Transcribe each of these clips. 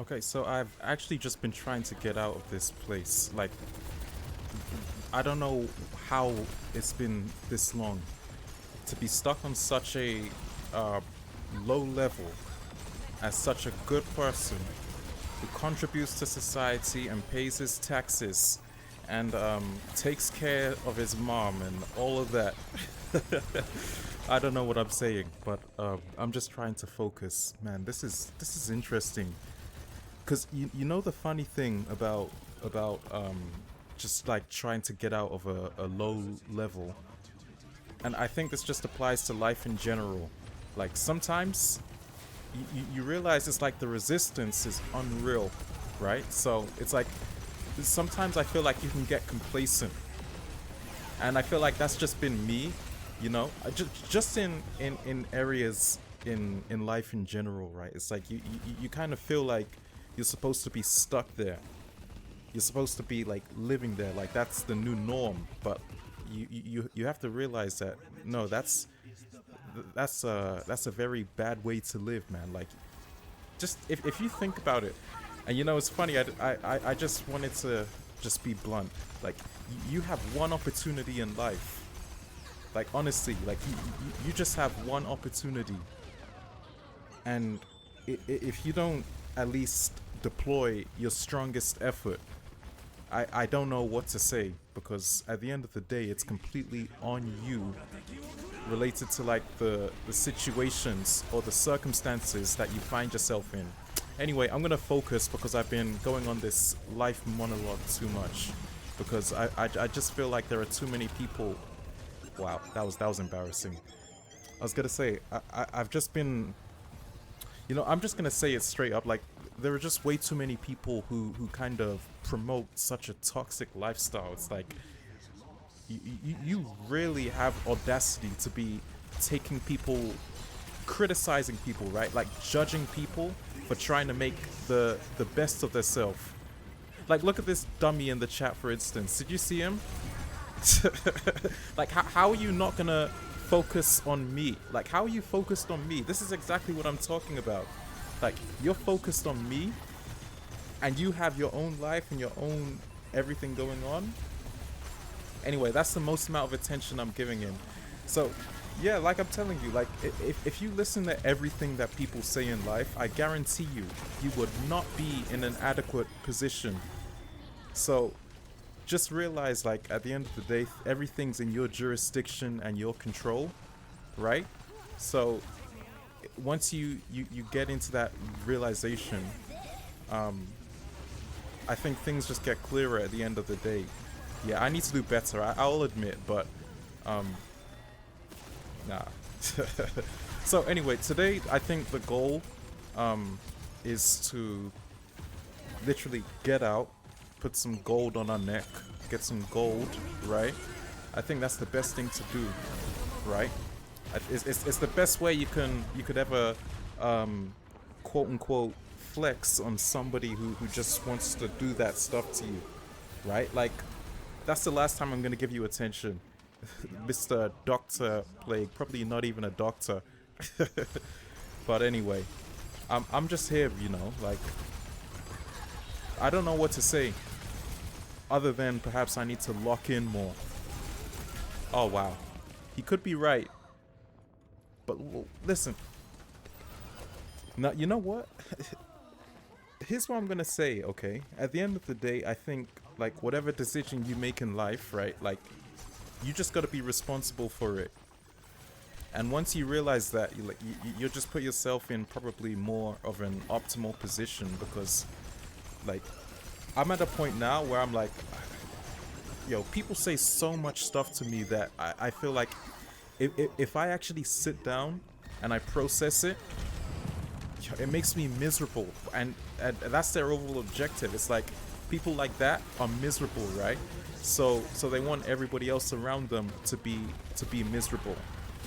Okay, so I've actually just been trying to get out of this place. Like, I don't know how it's been this long to be stuck on such a uh, low level as such a good person who contributes to society and pays his taxes and takes care of his mom and all of that. I don't know what I'm saying, but I'm just trying to focus. Man, this is interesting. Cause you know the funny thing about just like trying to get out of a low level, and I think this just applies to life in general. Like sometimes you realize it's like the resistance is unreal, right? So it's like sometimes I feel like you can get complacent, and I feel like that's just been me, just in areas in life in general, right? It's like you kind of feel like you're supposed to be stuck there. You're supposed to be like living there, like that's the new norm. But you have to realize that no, that's a very bad way to live, man. Like just if you think about it, and it's funny. I just wanted to just be blunt. Like you have one opportunity in life. Like honestly, like you just have one opportunity, and if you don't at least deploy your strongest effort, I don't know what to say, because at the end of the day it's completely on you, related to like the situations or the circumstances that you find yourself in. Anyway, I'm gonna focus because I've been going on this life monologue too much, because I just feel like there are too many people. Wow, that was embarrassing. I was gonna say I've just been, I'm just gonna say it straight up. Like there are just way too many people who kind of promote such a toxic lifestyle. It's like you really have audacity to be taking people, criticizing people, right? Like judging people for trying to make the best of themselves. Like look at this dummy in the chat, for instance. Did you see him? Like how are you not gonna focus on me? Like how are you focused on me? This is exactly what I'm talking about. Like you're focused on me, and you have your own life and your own everything going on. Anyway, that's the most amount of attention I'm giving him. So yeah, like I'm telling you, like if you listen to everything that people say in life, I guarantee you would not be in an adequate position. So just realize, like, at the end of the day, everything's in your jurisdiction and your control, right? So once you get into that realization, um I think things just get clearer at the end of the day. Yeah, I need to do better, I'll admit, but um nah. So anyway, today I think the goal is to literally get out, put some gold on our neck, get some gold, right? I think that's the best thing to do, right? It's the best way you could ever quote unquote flex on somebody who just wants to do that stuff to you, right? Like that's the last time I'm gonna give you attention, Mr. Doctor Plague. Probably not even a doctor. But anyway, I'm just here, like I don't know what to say other than perhaps I need to lock in more. Oh wow, he could be right, but listen. Now you know what? Here's what I'm gonna say. Okay, at the end of the day, I think like whatever decision you make in life, right? Like you just gotta be responsible for it. And once you realize that, you just put yourself in probably more of an optimal position, because like I'm at a point now where I'm like, yo, people say so much stuff to me that I feel like if I actually sit down and I process it, it makes me miserable. And that's their overall objective. It's like people like that are miserable, right? So they want everybody else around them to be miserable,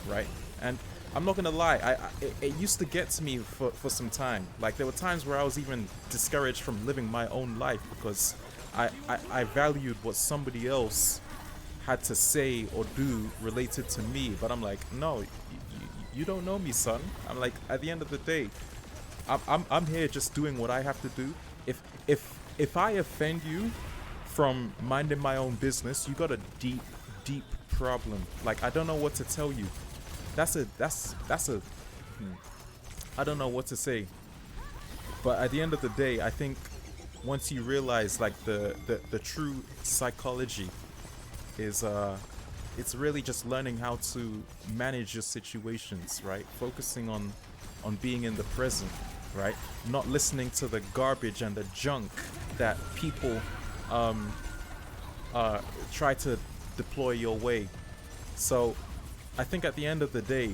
right? And I'm not gonna lie, it used to get to me for some time. Like there were times where I was even discouraged from living my own life because I valued what somebody else had to say or do related to me. But I'm like, no, you don't know me, son. I'm like, at the end of the day, I'm here just doing what I have to do. If I offend you from minding my own business, you got a deep problem. Like, I don't know what to tell you. That's a I don't know what to say. But at the end of the day, I think once you realize like the true psychology is it's really just learning how to manage your situations, right? Focusing on being in the present, right? Not listening to the garbage and the junk that people try to deploy your way. So I think at the end of the day,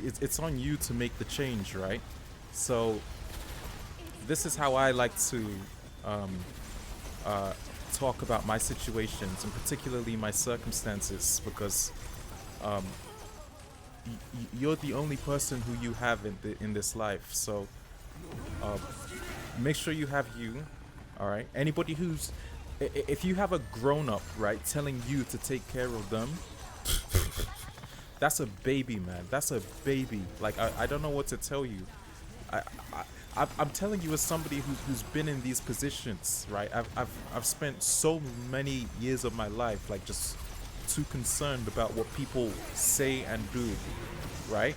it's on you to make the change, right? So this is how I like to um, talk about my situations and particularly my circumstances, because um, you're the only person who you have in this life. So uh, make sure you have you. All right. Anybody who's if you have a grown up, right, telling you to take care of them, that's a baby, man. That's a baby. Like, I don't know what to tell you. I, I'm telling you as somebody who's been in these positions, right? I've spent so many years of my life like just too concerned about what people say and do, right?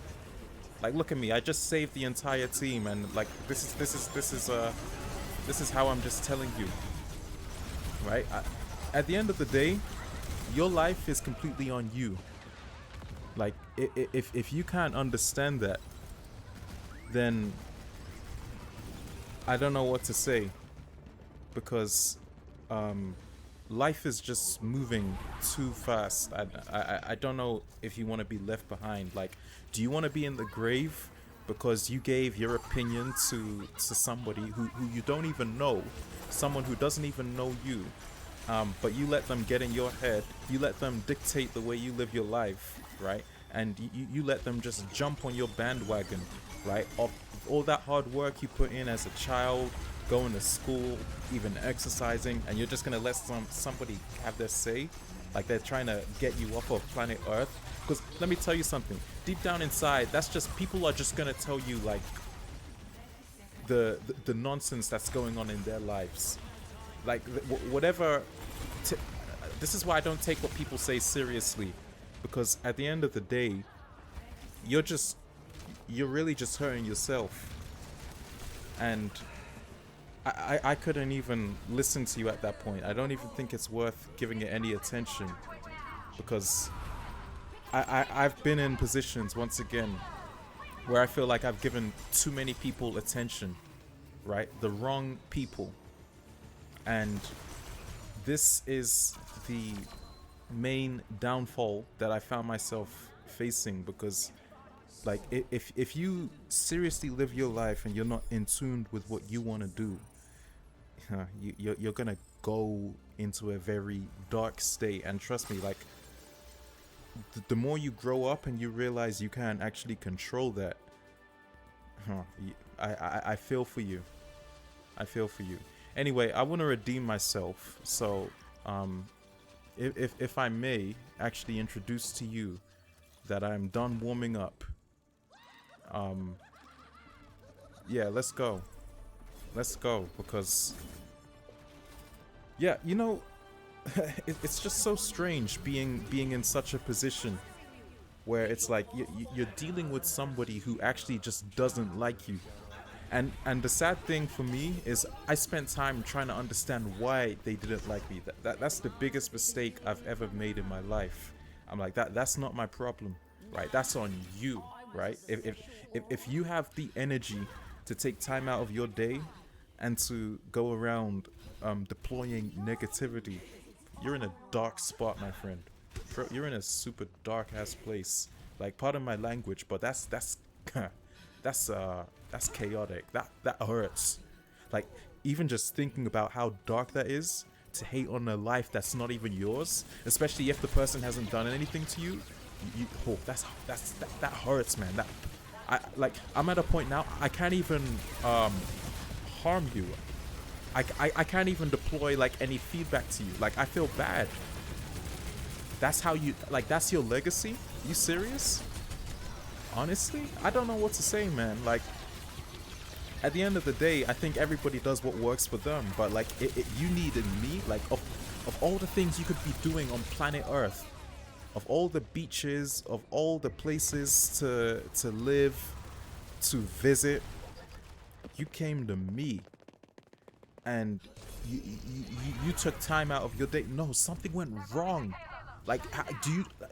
Like, look at me. I just saved the entire team, and like this is how I'm just telling you, right? At the end of the day, your life is completely on you. Like, if you can't understand that, then I don't know what to say, because life is just moving too fast. I don't know if you want to be left behind. Like, do you want to be in the grave because you gave your opinion to somebody who you don't even know, someone who doesn't even know you, but you let them get in your head, you let them dictate the way you live your life, right? And you let them just jump on your bandwagon, right? Of all that hard work you put in as a child, going to school, even exercising, and you're just gonna let somebody have their say, like they're trying to get you off of planet Earth. Because let me tell you something, deep down inside, that's just, people are just gonna tell you like the nonsense that's going on in their lives, like whatever. This is why I don't take what people say seriously, because at the end of the day, you're really just hurting yourself. And I couldn't even listen to you at that point. I don't even think it's worth giving it any attention, because I've been in positions, once again, where I feel like I've given too many people attention, right? The wrong people. And this is the main downfall that I found myself facing, because like if you seriously live your life and you're not in tune with what you want to do, you're gonna go into a very dark state. And trust me, like the more you grow up and you realize you can't actually control that, I feel for you. I feel for you. Anyway, I want to redeem myself, so if I may actually introduce to you that I'm done warming up. Yeah, let's go, because yeah, you know, it's just so strange being in such a position where it's like you're dealing with somebody who actually just doesn't like you. And the sad thing for me is I spent time trying to understand why they didn't like me. That's the biggest mistake I've ever made in my life. I'm like, that's not my problem, right? That's on you, right? If you have the energy to take time out of your day and to go around deploying negativity, you're in a dark spot, my friend. Bro, you're in a super dark ass place. Like, pardon my language, but that's that's chaotic. That hurts. Like, even just thinking about how dark that is, to hate on a life that's not even yours, especially if the person hasn't done anything to you. That hurts, man. I'm at a point now, I can't even harm you. I can't even deploy like any feedback to you. Like, I feel bad. That's how you, like, that's your legacy? You serious? Honestly, I don't know what to say, man. Like, at the end of the day, I think everybody does what works for them. But like, you needed me. Like, of all the things you could be doing on planet Earth, of all the beaches, of all the places to live, to visit, you came to me, and you took time out of your day. No, something went wrong. Like,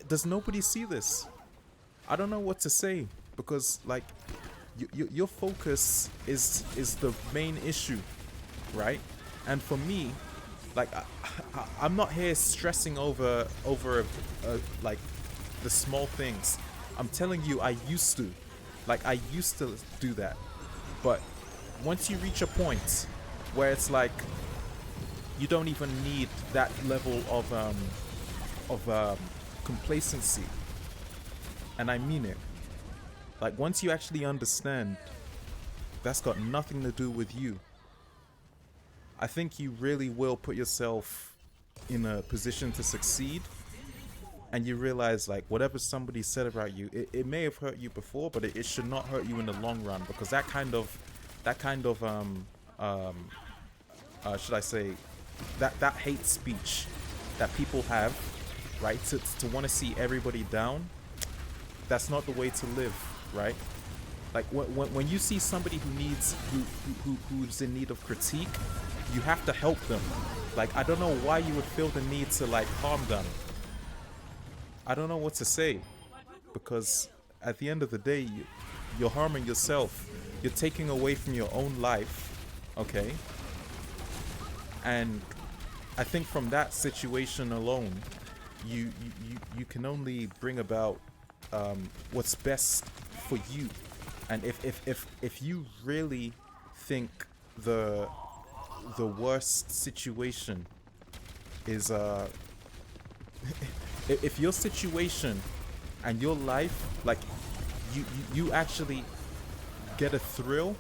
does nobody see this? I don't know what to say, because like, your focus is the main issue, right? And for me, like, I'm not here stressing over like the small things. I'm telling you, I used to do that. But once you reach a point where it's like you don't even need that level of complacency, and I mean it. Like, once you actually understand that's got nothing to do with you, I think you really will put yourself in a position to succeed. And you realize, like, whatever somebody said about you, it may have hurt you before, but it should not hurt you in the long run, because that kind of should I say, that hate speech that people have, right, to want to see everybody down, that's not the way to live, right? Like, when you see somebody who's in need of critique, you have to help them. Like, I don't know why you would feel the need to, like, harm them. I don't know what to say, because at the end of the day, you're harming yourself. You're taking away from your own life, okay? And I think from that situation alone, you can only bring about what's best for you. And if you really think the worst situation is if your situation and your life, like, you actually get a thrill.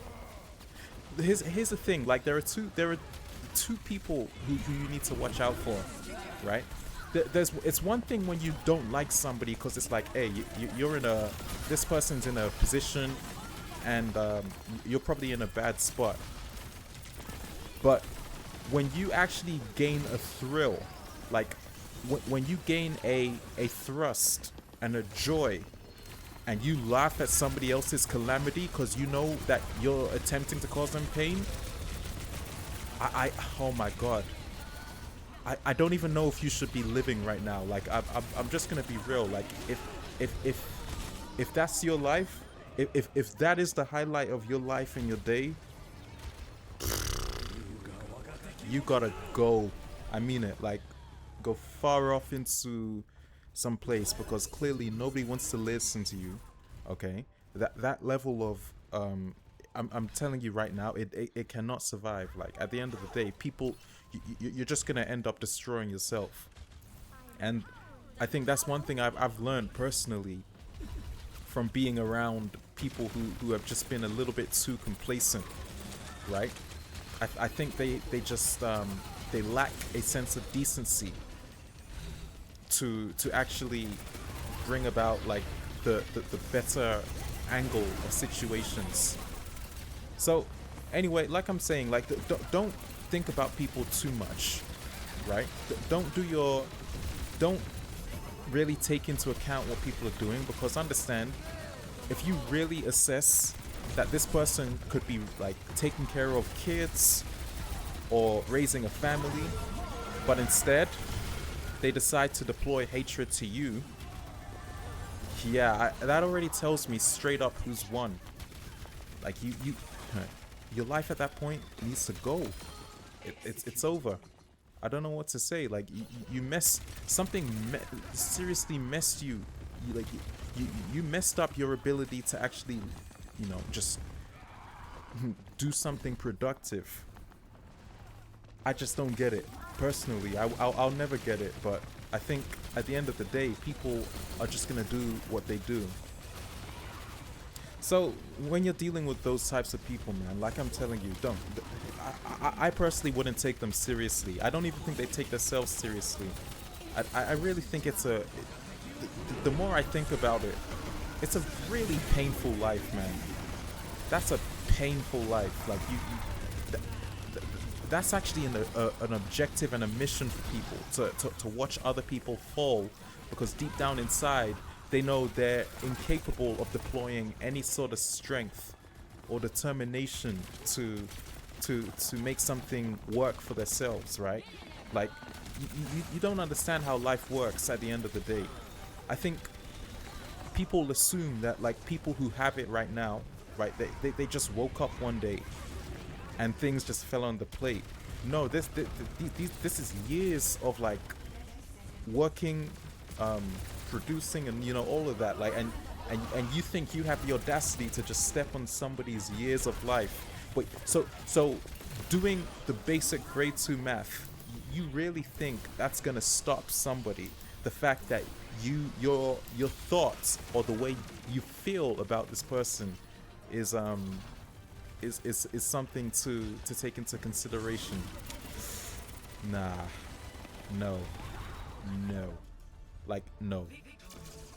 Here's the thing, like, there are two people who you need to watch out for, right? It's one thing when you don't like somebody because it's like, hey, you're in this person's in a position, and you're probably in a bad spot. But when you actually gain a thrill, like, when you gain a thrust and a joy, and you laugh at somebody else's calamity because you know that you're attempting to cause them pain, oh my god, I don't even know if you should be living right now. Like, I'm just gonna be real. Like, if that's your life, if that is the highlight of your life and your day, you gotta go. I mean it. Like, go far off into some place, because clearly nobody wants to listen to you. Okay, that level of I'm telling you right now, it cannot survive. Like, at the end of the day, people, you're just gonna end up destroying yourself. And I think that's one thing I've learned personally from being around people who have just been a little bit too complacent, right? I think they just they lack a sense of decency to actually bring about, like, the better angle of situations. So anyway, like I'm saying, like, don't think about people too much, right? Don't really take into account what people are doing, because understand, if you really assess that this person could be, like, taking care of kids or raising a family, but instead they decide to deploy hatred to you, yeah, that already tells me straight up who's won. Like, your life at that point needs to go. It's over. I don't know what to say. Like, you seriously messed you. You messed up your ability to actually, just do something productive. I just don't get it. Personally, I'll never get it, but I think at the end of the day, people are just gonna do what they do. So when you're dealing with those types of people, man, like I'm telling you, don't. I personally wouldn't take them seriously. I don't even think they take themselves seriously. I really think the more I think about it, it's a really painful life, man. That's a painful life. Like th- th- that's actually an objective and a mission for people to watch other people fall, because deep down inside they know they're incapable of deploying any sort of strength or determination to make something work for themselves, right? Like you don't understand how life works at the end of the day. I think people assume that like people who have it right now, right, they just woke up one day and things just fell on the plate. No, this is years of like working, um, producing, and all of that. Like, and you think you have the audacity to just step on somebody's years of life. But so doing the basic grade 2 math, you really think that's gonna stop somebody? The fact that your thoughts or the way you feel about this person is is something to take into consideration. Nah, no, no, like no.